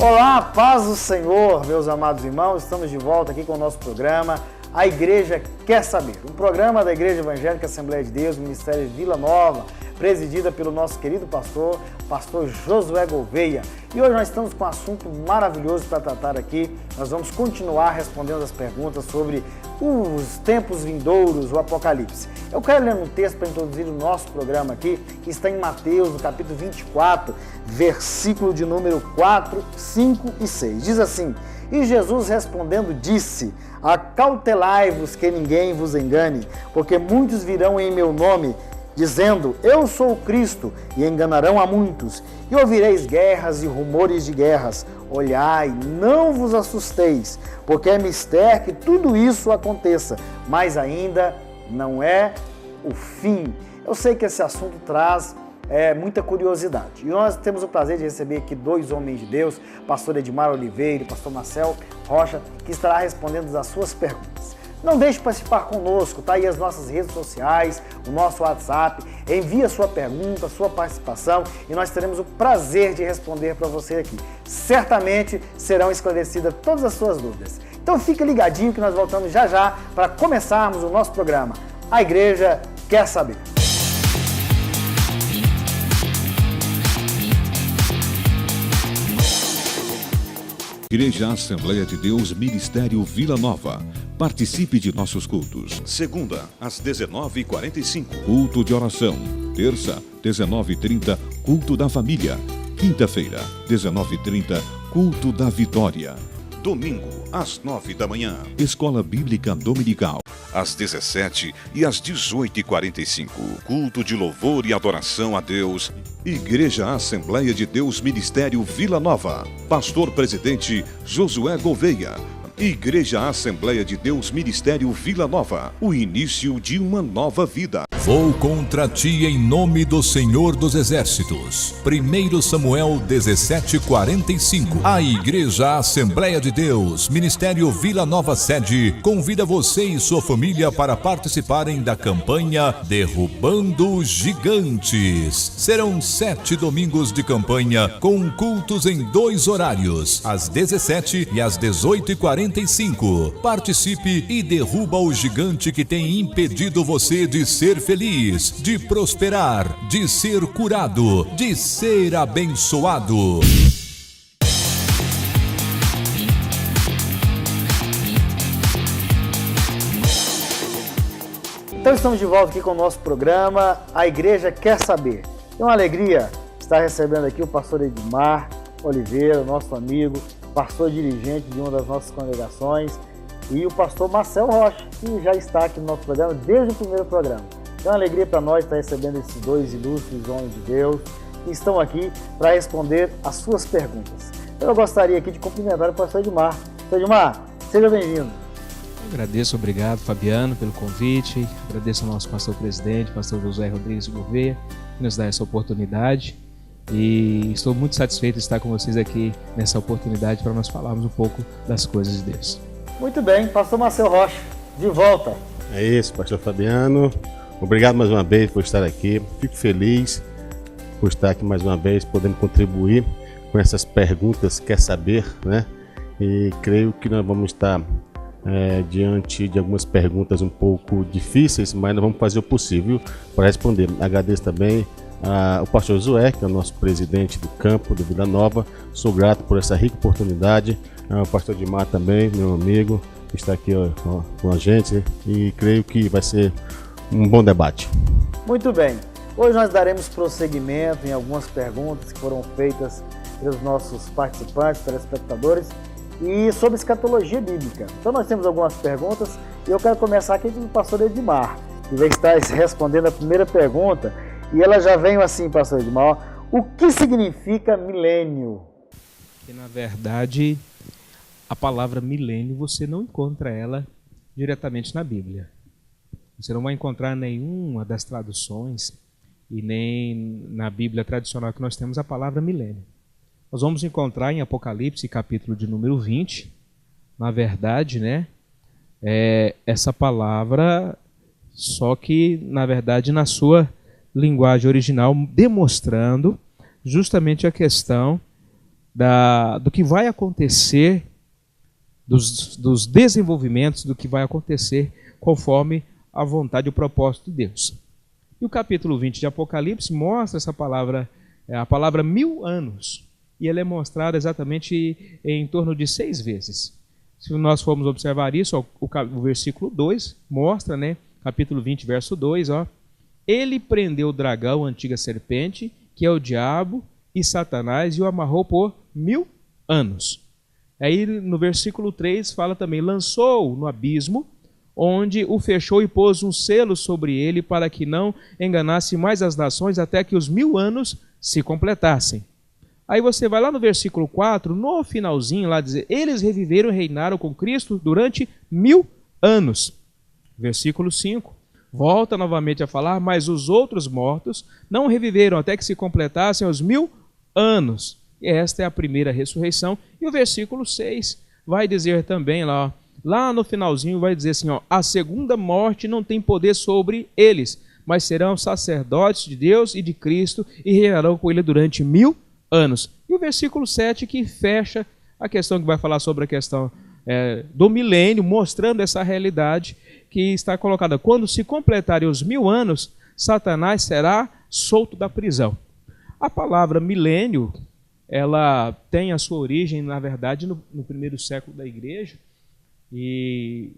Olá, paz do Senhor, meus amados irmãos, estamos de volta aqui com o nosso programa A Igreja Quer Saber, um programa da Igreja Evangélica Assembleia de Deus, Ministério de Vila Nova, presidida pelo nosso querido pastor Josué Gouveia. E hoje nós estamos com um assunto maravilhoso para tratar aqui. Nós vamos continuar respondendo as perguntas sobre os tempos vindouros, o Apocalipse. Eu quero ler um texto para introduzir o nosso programa aqui, que está em Mateus, no capítulo 24, versículo de número 4, 5 e 6. Diz assim: E Jesus respondendo disse: Acautelai-vos que ninguém vos engane, porque muitos virão em meu nome, dizendo, eu sou o Cristo, e enganarão a muitos. E ouvireis guerras e rumores de guerras. Olhai, não vos assusteis, porque é mister que tudo isso aconteça, mas ainda não é o fim. Eu sei que esse assunto traz muita curiosidade. E nós temos o prazer de receber aqui dois homens de Deus, pastor Edmar Oliveira e pastor Marcel Rocha, que estará respondendo as suas perguntas. Não deixe de participar conosco, tá aí as nossas redes sociais, o nosso WhatsApp, envie a sua pergunta, a sua participação e nós teremos o prazer de responder para você aqui. Certamente serão esclarecidas todas as suas dúvidas. Então fique ligadinho que nós voltamos já já para começarmos o nosso programa. A Igreja Quer Saber. Igreja Assembleia de Deus, Ministério Vila Nova. Participe de nossos cultos. Segunda, às 19h45. Culto de oração. Terça, 19h30, culto da família. Quinta-feira, 19h30, culto da vitória. Domingo, às 9 da manhã. Escola Bíblica Dominical. Às 17h e às 18h45. Culto de louvor e adoração a Deus. Igreja Assembleia de Deus, Ministério Vila Nova. Pastor Presidente Josué Gouveia. Igreja Assembleia de Deus, Ministério Vila Nova. O início de uma nova vida. Vou contra ti em nome do Senhor dos Exércitos. 1 Samuel 17:45. A Igreja Assembleia de Deus, Ministério Vila Nova Sede, convida você e sua família para participarem da campanha Derrubando Gigantes. Serão 7 domingos de campanha com cultos em 2 horários, às 17 e às 18h45. Participe e derruba o gigante que tem impedido você de ser feliz, de prosperar, de ser curado, de ser abençoado. Então estamos de volta aqui com o nosso programa A Igreja Quer Saber. É uma alegria estar recebendo aqui o pastor Edmar Oliveira, nosso amigo, pastor dirigente de uma das nossas congregações, e o pastor Marcel Rocha, que já está aqui no nosso programa desde o primeiro programa. É uma alegria para nós estar recebendo esses dois ilustres homens de Deus que estão aqui para responder as suas perguntas. Eu gostaria aqui de cumprimentar o pastor Edmar. Pastor Edmar, seja bem-vindo. Agradeço, obrigado, Fabiano, pelo convite. Agradeço ao nosso pastor presidente, pastor José Rodrigues Gouveia, que nos dá essa oportunidade. E estou muito satisfeito de estar com vocês aqui nessa oportunidade para nós falarmos um pouco das coisas de Deus. Muito bem, pastor Marcel Rocha, de volta. É isso, pastor Fabiano. Obrigado mais uma vez por estar aqui. Fico feliz por estar aqui mais uma vez, podendo contribuir com essas perguntas, quer saber, né? E creio que nós vamos estar diante de algumas perguntas um pouco difíceis, mas nós vamos fazer o possível para responder. Agradeço também ao pastor Josué, que é o nosso presidente do campo de Vila Nova. Sou grato por essa rica oportunidade. Ao pastor Edmar também, meu amigo, que está aqui com a gente, e creio que vai ser um bom debate. Muito bem. Hoje nós daremos prosseguimento em algumas perguntas que foram feitas pelos nossos participantes, telespectadores, e sobre escatologia bíblica. Então nós temos algumas perguntas e eu quero começar aqui com o pastor Edmar, que vai estar respondendo a primeira pergunta, e ela já vem assim, pastor Edmar: o que significa milênio? Que, na verdade, a palavra milênio você não encontra ela diretamente na Bíblia. Você não vai encontrar nenhuma das traduções e nem na Bíblia tradicional que nós temos a palavra milênio. Nós vamos encontrar em Apocalipse, capítulo de número 20, na verdade, essa palavra, só que, na verdade, na sua linguagem original, demonstrando justamente a questão do que vai acontecer, dos desenvolvimentos, do que vai acontecer conforme a vontade e o propósito de Deus. E o capítulo 20 de Apocalipse mostra essa palavra, a palavra 1000 anos, e ela é mostrada exatamente em torno de 6 vezes. Se nós formos observar isso, o versículo 2 mostra, né, capítulo 20, verso 2, ó, ele prendeu o dragão, a antiga serpente, que é o diabo e Satanás, e o amarrou por 1000 anos. Aí no versículo 3 fala também, lançou no abismo, onde o fechou e pôs um selo sobre ele, para que não enganasse mais as nações, até que os 1000 anos se completassem. Aí você vai lá no versículo 4, no finalzinho, lá dizer, eles reviveram e reinaram com Cristo durante 1000 anos. Versículo 5, volta novamente a falar, mas os outros mortos não reviveram até que se completassem os 1000 anos. E esta é a primeira ressurreição. E o versículo 6 vai dizer também lá no finalzinho, vai dizer assim, ó, a segunda morte não tem poder sobre eles, mas serão sacerdotes de Deus e de Cristo e reinarão com ele durante 1000 anos. E o versículo 7 que fecha a questão, que vai falar sobre a questão do milênio, mostrando essa realidade que está colocada. Quando se completarem os 1000 anos, Satanás será solto da prisão. A palavra milênio, ela tem a sua origem, na verdade, no primeiro século da igreja, e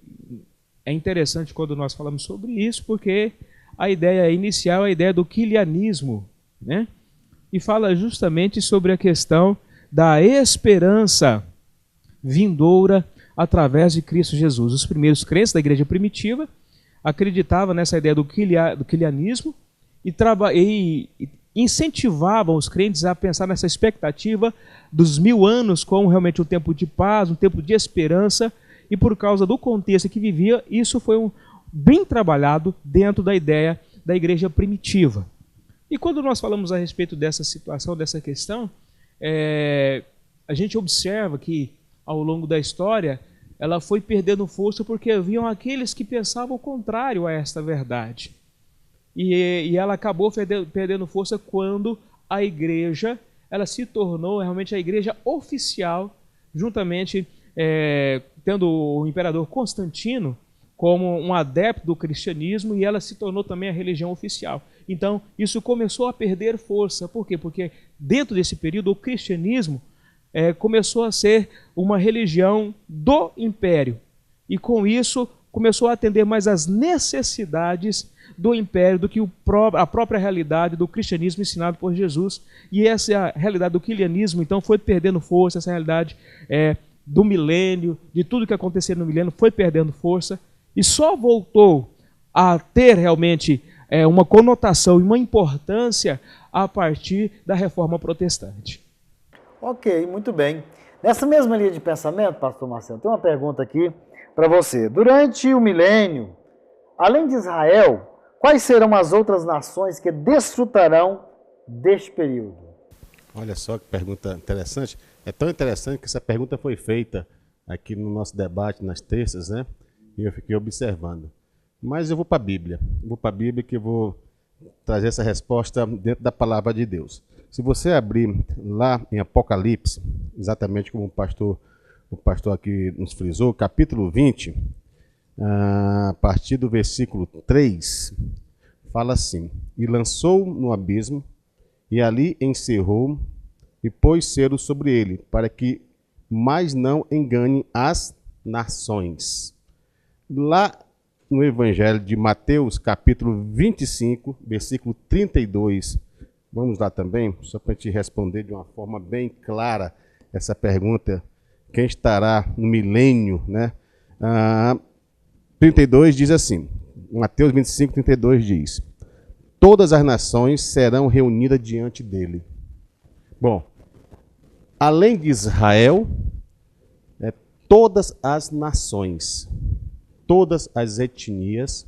é interessante quando nós falamos sobre isso, porque a ideia inicial é a ideia do quilianismo, né? E fala justamente sobre a questão da esperança vindoura através de Cristo Jesus. Os primeiros crentes da igreja primitiva acreditavam nessa ideia do quilianismo e incentivavam os crentes a pensar nessa expectativa dos 1000 anos como realmente um tempo de paz, um tempo de esperança, e por causa do contexto que vivia, isso foi bem trabalhado dentro da ideia da igreja primitiva. E quando nós falamos a respeito dessa situação, dessa questão, a gente observa que ao longo da história ela foi perdendo força porque haviam aqueles que pensavam o contrário a esta verdade. E ela acabou perdendo força quando a igreja ela se tornou realmente a igreja oficial, juntamente tendo o imperador Constantino como um adepto do cristianismo, e ela se tornou também a religião oficial. Então, isso começou a perder força. Por quê? Porque dentro desse período o cristianismo começou a ser uma religião do império, e com isso começou a atender mais às necessidades do império do que a própria realidade do cristianismo ensinado por Jesus. E essa realidade do quilianismo, então, foi perdendo força, essa realidade do milênio, de tudo que aconteceu no milênio, foi perdendo força, e só voltou a ter realmente uma conotação e uma importância a partir da Reforma Protestante. Ok, muito bem. Nessa mesma linha de pensamento, pastor Marcelo, tem uma pergunta aqui para você. Durante o milênio, além de Israel, quais serão as outras nações que desfrutarão deste período? Olha só que pergunta interessante. É tão interessante que essa pergunta foi feita aqui no nosso debate nas terças, né? E eu fiquei observando. Mas eu vou para a Bíblia. Vou para a Bíblia que eu vou trazer essa resposta dentro da palavra de Deus. Se você abrir lá em Apocalipse, exatamente como o pastor aqui nos frisou, capítulo 20, a partir do versículo 3, fala assim: e lançou no abismo, e ali encerrou, e pôs selo sobre ele, para que mais não engane as nações. Lá no Evangelho de Mateus, capítulo 25, versículo 32, vamos lá também, só para te responder de uma forma bem clara essa pergunta, quem estará no milênio, né? 32 diz assim, Mateus 25, 32 diz: todas as nações serão reunidas diante dele. Bom, além de Israel, todas as nações, todas as etnias,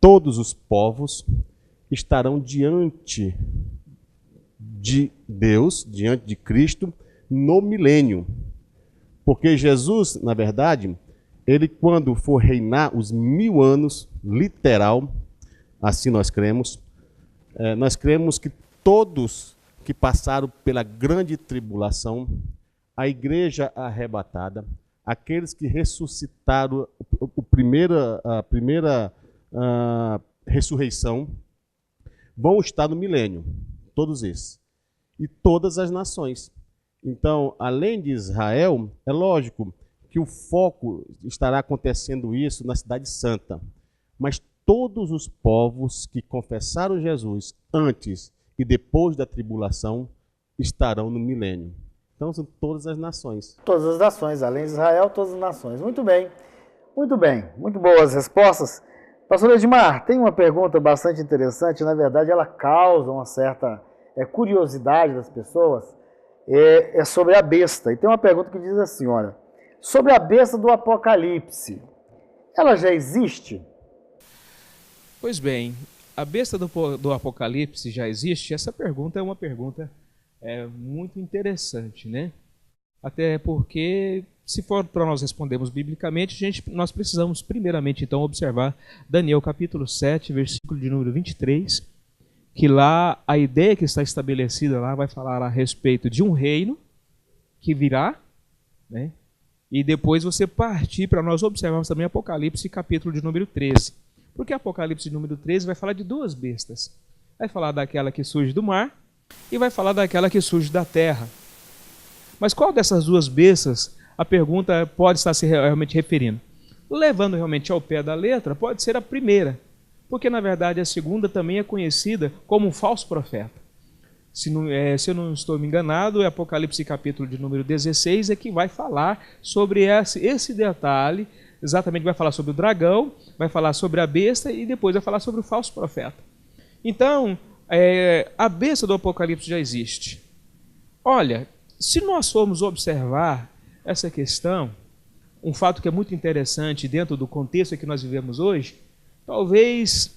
todos os povos estarão diante de Deus, diante de Cristo, no milênio. Porque Jesus, na verdade, ele quando for reinar os 1000 anos, literal, assim nós cremos que todos que passaram pela grande tribulação, a igreja arrebatada, aqueles que ressuscitaram a primeira ressurreição, vão estar no milênio, todos esses. E todas as nações. Então, além de Israel, é lógico que o foco estará acontecendo isso na Cidade Santa. Mas todos os povos que confessaram Jesus antes e depois da tribulação estarão no milênio. Então, são todas as nações. Todas as nações, além de Israel, todas as nações. Muito bem, muito boas respostas. Pastor Edmar, tem uma pergunta bastante interessante, na verdade ela causa uma certa curiosidade das pessoas, é sobre a besta. E tem uma pergunta que diz assim, olha, sobre a besta do Apocalipse, ela já existe? Pois bem, a besta do Apocalipse já existe? Essa pergunta é uma pergunta muito interessante, né? Até porque, se for para nós respondermos biblicamente, nós precisamos primeiramente então observar Daniel capítulo 7, versículo de número 23, que lá a ideia que está estabelecida lá vai falar a respeito de um reino que virá, né? E depois você partir para nós observarmos também Apocalipse capítulo de número 13. Porque Apocalipse de número 13 vai falar de duas bestas. Vai falar daquela que surge do mar e vai falar daquela que surge da terra. Mas qual dessas duas bestas a pergunta pode estar se realmente referindo? Levando realmente ao pé da letra, pode ser a primeira, porque na verdade a segunda também é conhecida como um falso profeta. Se eu não estou me enganado, é Apocalipse capítulo de número 16 é que vai falar sobre esse detalhe, exatamente vai falar sobre o dragão, vai falar sobre a besta e depois vai falar sobre o falso profeta. Então, a besta do Apocalipse já existe. Olha, se nós formos observar essa questão, um fato que é muito interessante dentro do contexto em que nós vivemos hoje, talvez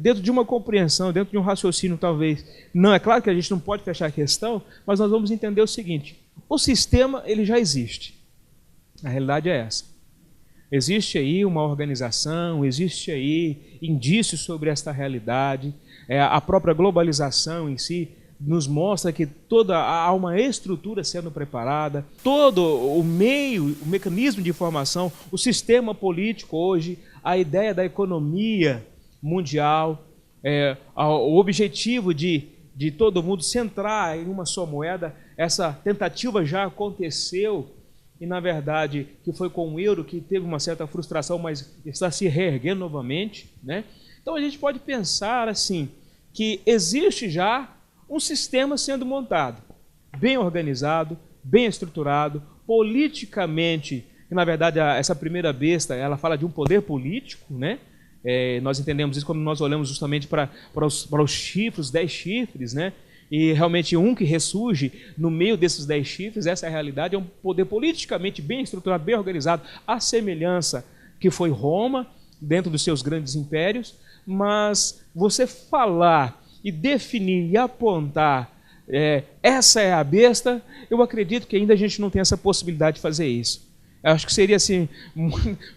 dentro de uma compreensão, dentro de um raciocínio talvez, não, é claro que a gente não pode fechar a questão, mas nós vamos entender o seguinte, o sistema ele já existe, a realidade é essa. Existe aí uma organização, existe aí indícios sobre esta realidade, a própria globalização em si nos mostra que há uma estrutura sendo preparada, todo o mecanismo de informação, o sistema político hoje, a ideia da economia mundial, o objetivo de todo mundo centrar em uma só moeda, essa tentativa já aconteceu e na verdade que foi com o euro que teve uma certa frustração, mas está se reerguendo novamente, né? Então a gente pode pensar assim, que existe já um sistema sendo montado, bem organizado, bem estruturado, politicamente, que na verdade essa primeira besta, ela fala de um poder político, né? Nós entendemos isso quando nós olhamos justamente para os chifres, os 10 chifres, né? E realmente um que ressurge no meio desses 10 chifres, essa é a realidade, é um poder politicamente bem estruturado, bem organizado, a semelhança que foi Roma, dentro dos seus grandes impérios, mas você falar e definir e apontar essa é a besta, eu acredito que ainda a gente não tem essa possibilidade de fazer isso. Eu acho que seria assim,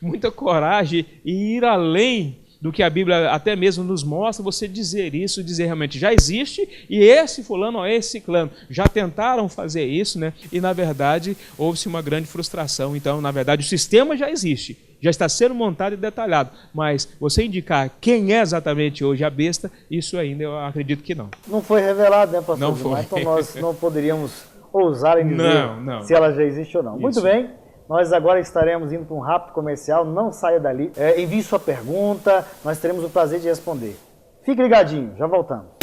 muita coragem e ir além do que a Bíblia até mesmo nos mostra, você dizer isso, dizer realmente já existe e esse fulano ou esse ciclano já tentaram fazer isso, né? E na verdade houve-se uma grande frustração. Então, na verdade, o sistema já existe, já está sendo montado e detalhado, mas você indicar quem é exatamente hoje a besta, isso ainda eu acredito que não. Não foi revelado, né, pastor? Não foi. Então nós não poderíamos ousar em dizer se ela já existe ou não. Isso. Muito bem. Nós agora estaremos indo para um rápido comercial, não saia dali. Envie sua pergunta, nós teremos o prazer de responder. Fique ligadinho, já voltamos.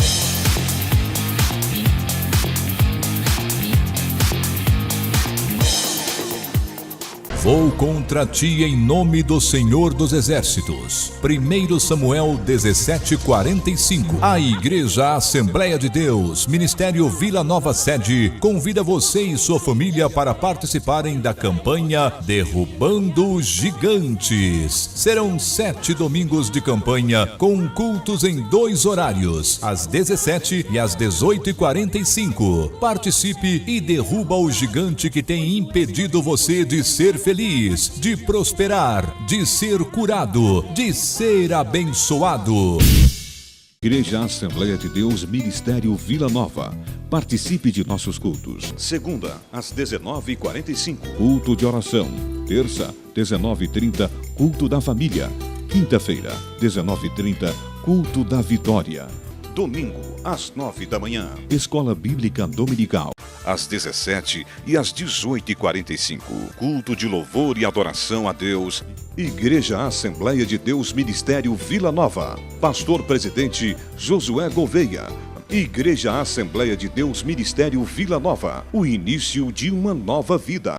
Vou contra ti em nome do Senhor dos Exércitos. 1 Samuel 17:45. A Igreja Assembleia de Deus, Ministério Vila Nova Sede, convida você e sua família para participarem da campanha Derrubando Gigantes. Serão 7 domingos de campanha com cultos em 2 horários, às 17 e às 18h45. Participe e derruba o gigante que tem impedido você de ser feliz, de prosperar, de ser curado, de ser abençoado. Igreja Assembleia de Deus Ministério Vila Nova. Participe de nossos cultos. Segunda, às 19h45, culto de oração. Terça, 19h30, culto da família. Quinta-feira, 19h30, culto da vitória. Domingo, às 9 da manhã, Escola Bíblica Dominical. Às 17h e às 18h45, culto de louvor e adoração a Deus. Igreja Assembleia de Deus Ministério Vila Nova. Pastor Presidente Josué Gouveia. Igreja Assembleia de Deus Ministério Vila Nova. O início de uma nova vida.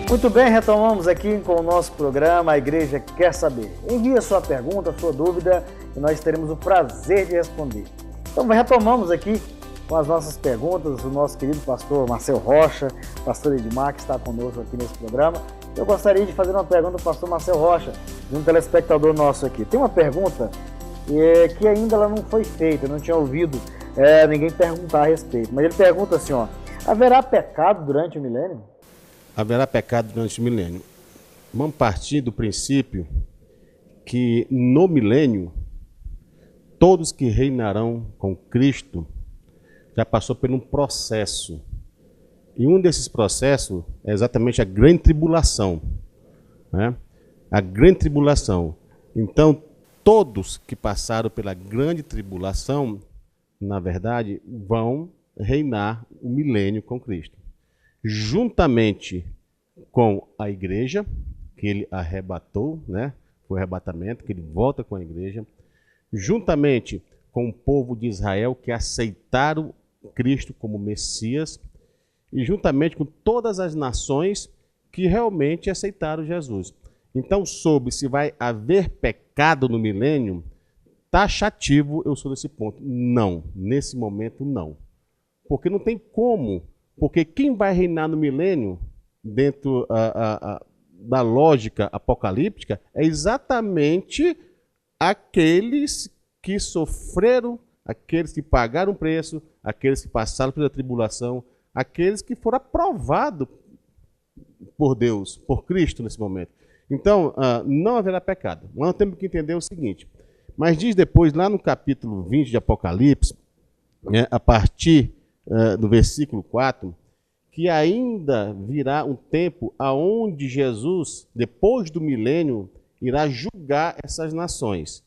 Muito bem, retomamos aqui com o nosso programa A Igreja Quer Saber. Envie a sua pergunta, a sua dúvida e nós teremos o prazer de responder. Então retomamos aqui com as nossas perguntas, o nosso querido pastor Marcel Rocha, pastor Edmar, que está conosco aqui nesse programa. Eu gostaria de fazer uma pergunta ao pastor Marcel Rocha, de um telespectador nosso aqui. Tem uma pergunta que ainda ela não foi feita, eu não tinha ouvido ninguém perguntar a respeito, mas ele pergunta assim, haverá pecado durante o milênio? Haverá pecado durante o milênio. Vamos partir do princípio que no milênio, todos que reinarão com Cristo já passou por um processo. E um desses processos é exatamente a grande tribulação. Né? A grande tribulação. Então, todos que passaram pela grande tribulação, na verdade, vão reinar o milênio com Cristo. Juntamente com a igreja, que ele arrebatou, né? Foi o arrebatamento, que ele volta com a igreja, juntamente com o povo de Israel, que aceitaram Cristo como Messias, e juntamente com todas as nações que realmente aceitaram Jesus. Então, sobre se vai haver pecado no milênio, taxativo eu sou desse ponto. Não, nesse momento não. Porque não tem como. Porque quem vai reinar no milênio, dentro da lógica apocalíptica, é exatamente aqueles que sofreram, aqueles que pagaram preço, aqueles que passaram pela tribulação, aqueles que foram aprovados por Deus, por Cristo nesse momento. Então, não haverá pecado. Nós temos que entender o seguinte, mas diz depois, lá no capítulo 20 de Apocalipse, né, a partir do versículo 4, que ainda virá um tempo aonde Jesus, depois do milênio, irá julgar essas nações.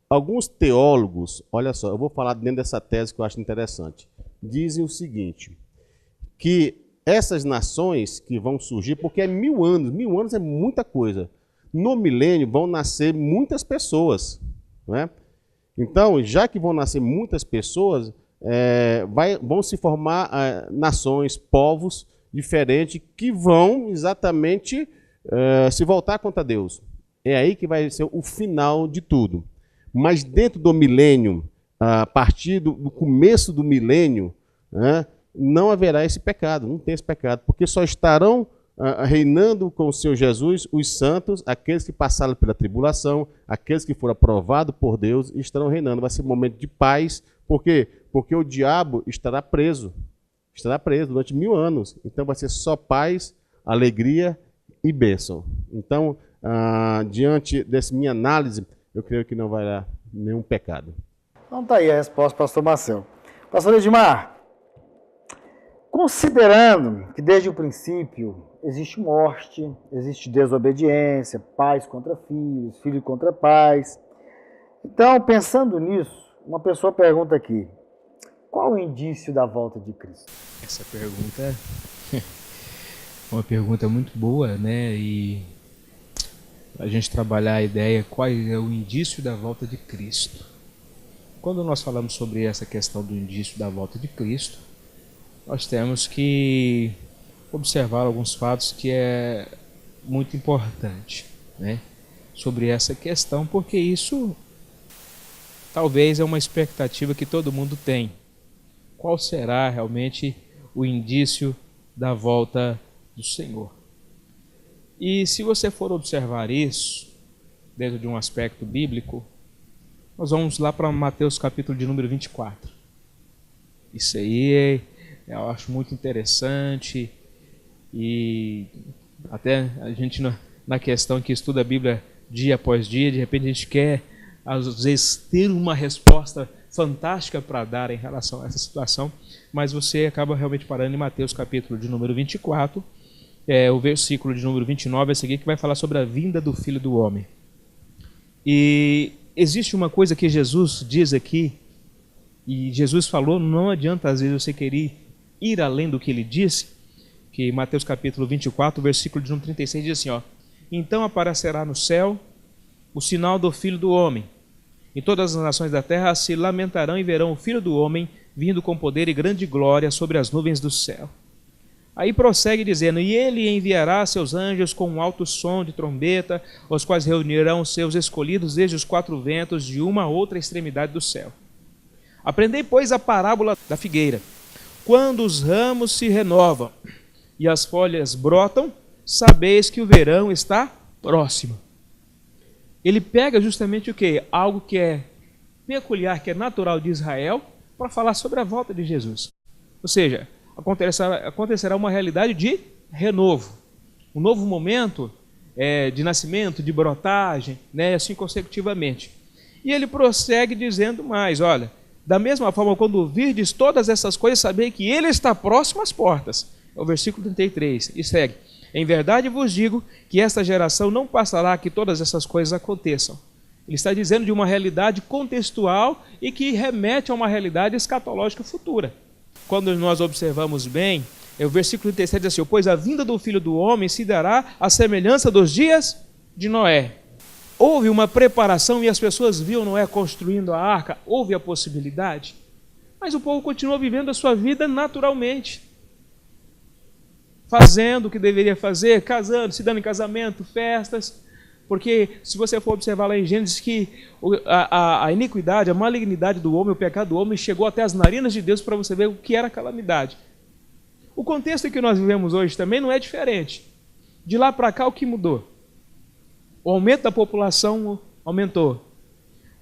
Alguns teólogos, olha só, eu vou falar dentro dessa tese que eu acho interessante, dizem o seguinte, que essas nações que vão surgir, porque é 1000 anos é muita coisa, no milênio vão nascer muitas pessoas, né? Então, já que vão nascer muitas pessoas, vão se formar nações, povos diferentes que vão exatamente se voltar contra Deus. É aí que vai ser o final de tudo. Mas dentro do milênio, a partir do começo do milênio, não haverá esse pecado, não tem esse pecado, porque só estarão reinando com o Senhor Jesus os santos, aqueles que passaram pela tribulação, aqueles que foram aprovados por Deus, estarão reinando. Vai ser um momento de paz. Por quê? Porque o diabo estará preso durante 1000 anos. Então vai ser só paz, alegria e bênção. Então, diante dessa minha análise, eu creio que não vai dar nenhum pecado. Então tá aí a resposta, pastor Marcel. Pastor Edmar, considerando que desde o princípio existe morte, existe desobediência, pais contra filhos, filhos contra pais. Então, pensando nisso, uma pessoa pergunta aqui, qual o indício da volta de Cristo? Essa pergunta é uma pergunta muito boa, né? E a gente trabalhar a ideia, qual é o indício da volta de Cristo. Quando nós falamos sobre essa questão do indício da volta de Cristo, nós temos que observar alguns fatos que é muito importante, né? Sobre essa questão, porque isso talvez é uma expectativa que todo mundo tem. Qual será realmente o indício da volta do Senhor? E se você for observar isso, dentro de um aspecto bíblico, nós vamos lá para Mateus capítulo de número 24. Isso aí eu acho muito interessante. E até a gente na questão que estuda a Bíblia dia após dia, de repente a gente quer às vezes ter uma resposta fantástica para dar em relação a essa situação, mas você acaba realmente parando em Mateus capítulo de número 24, o versículo de número 29 a seguir, que vai falar sobre a vinda do Filho do Homem. E existe uma coisa que Jesus diz aqui, e Jesus falou, não adianta às vezes você querer ir além do que ele disse, que Mateus capítulo 24, versículo de número 36 diz assim, então aparecerá no céu o sinal do Filho do Homem, e todas as nações da terra se lamentarão e verão o Filho do Homem vindo com poder e grande glória sobre as nuvens do céu. Aí prossegue dizendo, e ele enviará seus anjos com um alto som de trombeta, os quais reunirão seus escolhidos desde os quatro ventos de uma a outra extremidade do céu. Aprendei, pois, a parábola da figueira. Quando os ramos se renovam e as folhas brotam, sabeis que o verão está próximo. Ele pega justamente o quê? Algo que é peculiar, que é natural de Israel, para falar sobre a volta de Jesus. Ou seja, acontecerá uma realidade de renovo. Um novo momento de nascimento, de brotagem, né, assim consecutivamente. E ele prossegue dizendo mais, olha, da mesma forma, quando virdes todas essas coisas, sabei que ele está próximo às portas. É o versículo 33, e segue. Em verdade vos digo que esta geração não passará que todas essas coisas aconteçam. Ele está dizendo de uma realidade contextual e que remete a uma realidade escatológica futura. Quando nós observamos bem, o versículo 37 diz assim, pois a vinda do Filho do Homem se dará à semelhança dos dias de Noé. Houve uma preparação e as pessoas viam Noé construindo a arca, houve a possibilidade, mas o povo continua vivendo a sua vida naturalmente. Fazendo o que deveria fazer, casando, se dando em casamento, festas, porque se você for observar lá em Gênesis que a iniquidade, a malignidade do homem, o pecado do homem chegou até as narinas de Deus para você ver o que era calamidade. O contexto em que nós vivemos hoje também não é diferente. De lá para cá o que mudou? O aumento da população aumentou.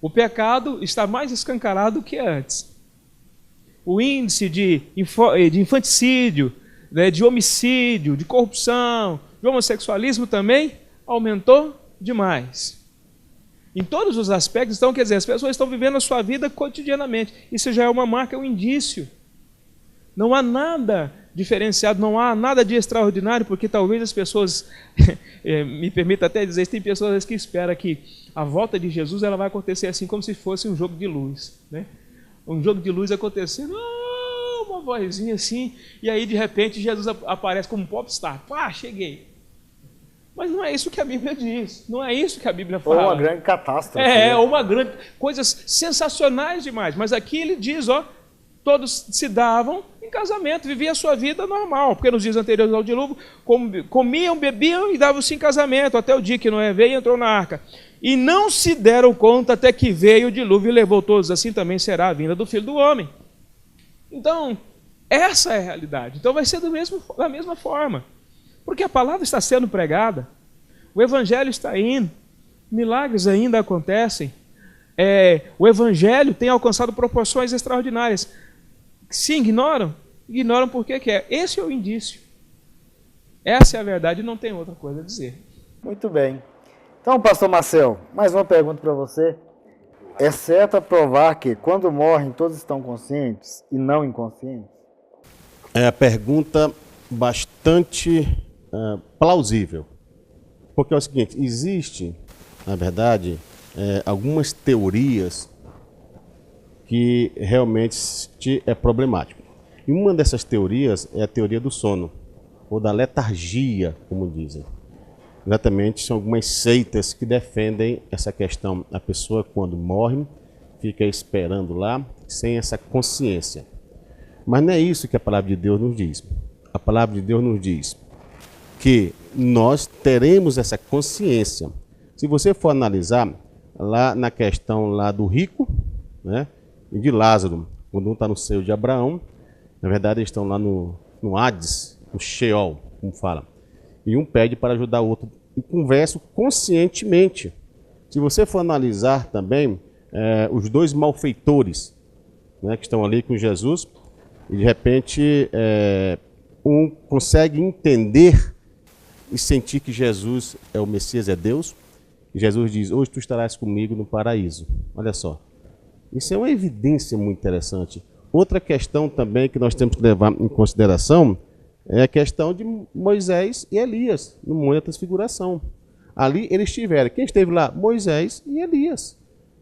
O pecado está mais escancarado do que antes. O índice de infanticídio, de homicídio, de corrupção, de homossexualismo também aumentou demais. Em todos os aspectos, então, quer dizer, as pessoas estão vivendo a sua vida cotidianamente. Isso já é uma marca, é um indício. Não há nada diferenciado, não há nada de extraordinário, porque talvez as pessoas, me permita até dizer, tem pessoas que esperam que a volta de Jesus ela vai acontecer assim, como se fosse um jogo de luz, né? Um jogo de luz acontecendo, uma vozinha assim, e aí de repente Jesus aparece como um popstar. Pá, cheguei. Mas não é isso que a Bíblia diz, não é isso que a Bíblia fala. Ou uma grande catástrofe. Ou uma grande, coisas sensacionais demais. Mas aqui ele diz, todos se davam em casamento, viviam a sua vida normal, porque nos dias anteriores ao dilúvio, comiam, bebiam e davam-se em casamento, até o dia que Noé veio e entrou na arca. E não se deram conta até que veio o dilúvio e levou todos, assim também será a vinda do Filho do Homem. Então, essa é a realidade. Então vai ser da mesma forma. Porque a palavra está sendo pregada, o evangelho está indo, milagres ainda acontecem, o evangelho tem alcançado proporções extraordinárias. Se ignoram porque quer. Esse é o indício. Essa é a verdade, não tem outra coisa a dizer. Muito bem. Então, pastor Marcel, mais uma pergunta para você. É certo provar que quando morrem todos estão conscientes e não inconscientes? É a pergunta bastante plausível. Porque é o seguinte, existe, na verdade, algumas teorias que realmente é problemático. E uma dessas teorias é a teoria do sono, ou da letargia, como dizem. Exatamente, são algumas seitas que defendem essa questão. A pessoa, quando morre, fica esperando lá, sem essa consciência. Mas não é isso que a palavra de Deus nos diz. A palavra de Deus nos diz que nós teremos essa consciência. Se você for analisar lá na questão lá do rico, né, e de Lázaro, quando um está no seio de Abraão, na verdade eles estão lá no Hades, no Sheol, como fala. E um pede para ajudar o outro e conversam conscientemente. Se você for analisar também os dois malfeitores, né, que estão ali com Jesus, e de repente consegue entender e sentir que Jesus é o Messias, é Deus. E Jesus diz, hoje tu estarás comigo no paraíso. Olha só, isso é uma evidência muito interessante. Outra questão também que nós temos que levar em consideração é a questão de Moisés e Elias, no Monte da Transfiguração. Ali eles estiveram. Quem esteve lá? Moisés e Elias,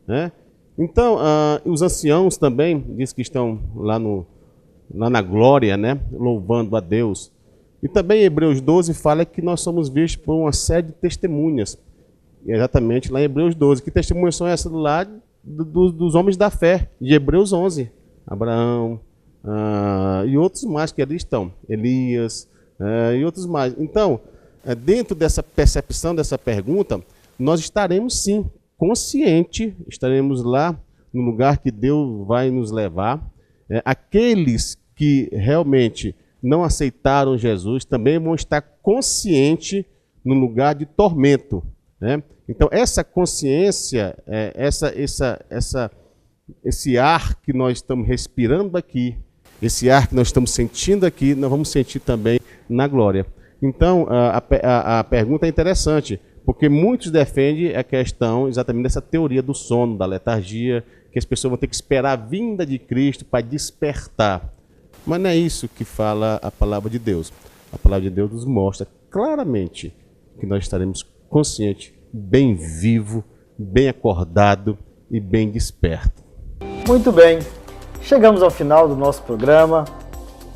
né? Então, os anciãos também, diz que estão lá na glória, né? Louvando a Deus. E também em Hebreus 12 fala que nós somos vistos por uma série de testemunhas. E exatamente lá em Hebreus 12. Que testemunhas são essas lá dos homens da fé, de Hebreus 11. Abraão e outros mais que ali estão. Elias e outros mais. Então, dentro dessa percepção, dessa pergunta, nós estaremos sim conscientes, estaremos lá no lugar que Deus vai nos levar. Aqueles que realmente não aceitaram Jesus também vão estar conscientes no lugar de tormento, né? Então, essa consciência, esse ar que nós estamos respirando aqui, esse ar que nós estamos sentindo aqui, nós vamos sentir também na glória. Então, a pergunta é interessante, porque muitos defendem a questão exatamente dessa teoria do sono, da letargia, que as pessoas vão ter que esperar a vinda de Cristo para despertar. Mas não é isso que fala a palavra de Deus. A palavra de Deus nos mostra claramente que nós estaremos conscientes, bem vivo, bem acordado e bem desperto. Muito bem, chegamos ao final do nosso programa,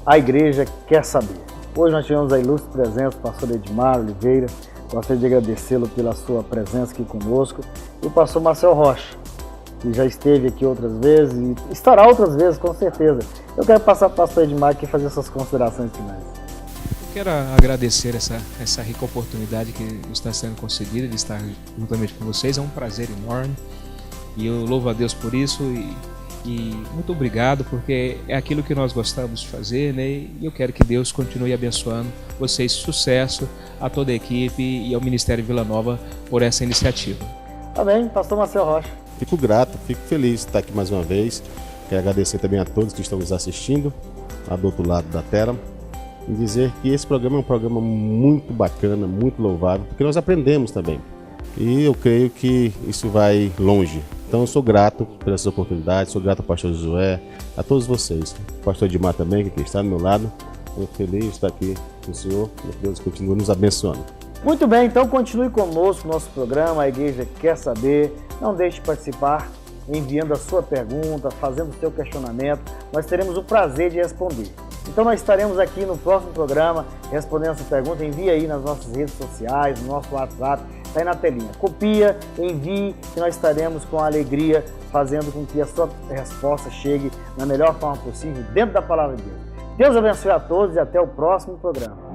A Igreja Quer Saber. Hoje nós tivemos a ilustre presença do pastor Edmar Oliveira, gostaria de agradecê-lo pela sua presença aqui conosco, e o pastor Marcel Rocha, que já esteve aqui outras vezes e estará outras vezes, com certeza. Eu quero passar para o pastor Edmar aqui fazer essas considerações finais. Eu quero agradecer essa rica oportunidade que está sendo concedida de estar juntamente com vocês. É um prazer enorme e eu louvo a Deus por isso e muito obrigado, porque é aquilo que nós gostamos de fazer, né? E eu quero que Deus continue abençoando vocês. Sucesso a toda a equipe e ao Ministério Vila Nova por essa iniciativa. Amém, pastor Marcel Rocha. Fico grato, fico feliz de estar aqui mais uma vez. Quero agradecer também a todos que estão nos assistindo lá do outro lado da tela e dizer que esse programa é um programa muito bacana, muito louvável, porque nós aprendemos também. E eu creio que isso vai longe. Então eu sou grato por essa oportunidade, sou grato ao pastor Josué, a todos vocês. O pastor Edmar também, que está do meu lado. Muito feliz de estar aqui com o Senhor, que Deus continue nos abençoando. Muito bem, então continue conosco no nosso programa, A Igreja Quer Saber. Não deixe de participar, enviando a sua pergunta, fazendo o seu questionamento. Nós teremos o prazer de responder. Então nós estaremos aqui no próximo programa respondendo essa pergunta. Envie aí nas nossas redes sociais, no nosso WhatsApp, está aí na telinha. Copia, envie, que nós estaremos com alegria fazendo com que a sua resposta chegue na melhor forma possível dentro da Palavra de Deus. Deus abençoe a todos e até o próximo programa.